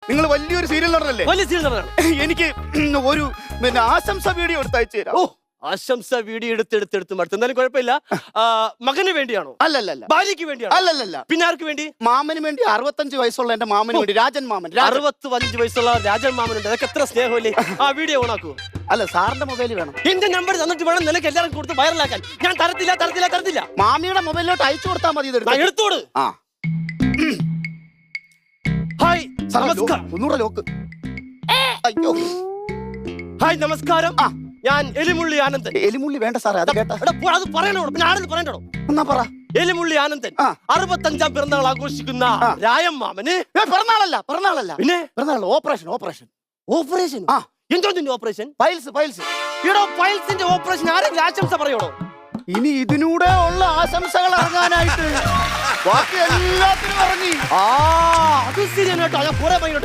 നിങ്ങൾ വലിയൊരു സീരിയൽ നടനല്ലേ? വലിയ സീരിയൽ നടനാണ്. എനിക്ക് ഒരു ആശംസ വീഡിയോ എടുത്ത് അയച്ചു തരാം. ഓ, ആശംസ വീഡിയോ എടുത്ത് മടുത്തു. എന്തായാലും കുഴപ്പമില്ല. മകന് വേണ്ടിയാണോ? അല്ലല്ല. ഭാര്യയ്ക്ക് വേണ്ടിയാണോ? അല്ലല്ല. പിന്നെ ആർക്ക് വേണ്ടി? മാമന് വേണ്ടി. 65 വയസ്സുള്ള എന്റെ മാമന് വേണ്ടി. രാജൻ മാമൻ. 65 വയസ്സുള്ള രാജൻ മാമനുണ്ട്. അതൊക്കെ എത്ര സ്നേഹമല്ലേ. ആ വീഡിയോ ഓണാക്കൂ. അല്ല, സാറിന്റെ മൊബൈൽ വേണം. എന്റെ നമ്പർ തന്നിട്ട് വേണം നിനക്ക് എല്ലാവർക്കും കൊടുത്ത് വൈറലാക്കാൻ. ഞാൻ തരത്തില്ല. മാമിയുടെ മൊബൈലിലോട്ട് അയച്ചു കൊടുത്താൽ മതി. എടുത്തോട്. ഹായ്, നമസ്കാരം. ഒന്നുകൂടെ ലോക്ക്. അയ്യോ. ഹായ്, നമസ്കാരം. ഞാൻ എലിമുള്ളി ആനന്ദൻ. എലിമുള്ളി വേണ്ട സാറേ, അത് കേട്ടാ. അത് പറയണോ? പിന്നെ ആണെന്ന് പറയണോ? എന്നാ പറ. എലിമുള്ളി ആനന്ദൻ 65ാം പിറന്നാൾ ആഘോഷിക്കുന്ന രായം മാമന്. പിറന്നാളല്ല. പിന്നെ പിറന്നാൾ. ഓപ്പറേഷൻ. എന്തോ നിന്റെ ഓപ്പറേഷൻ? പൈൽസ്. ഈടോ, പൈൽസിന്റെ ഓപ്പറേഷൻ ആരെങ്കിലും ആശംസ പറയണോ? ഇനി ഇതിനൂടെ ഉള്ള ആശംസകൾ ഇറങ്ങാനായിട്ട് ബാക്കി എല്ലാത്തിനും ഇറങ്ങി. അത് ശരിയാണ് കേട്ടോ. ഞാൻ കുറെ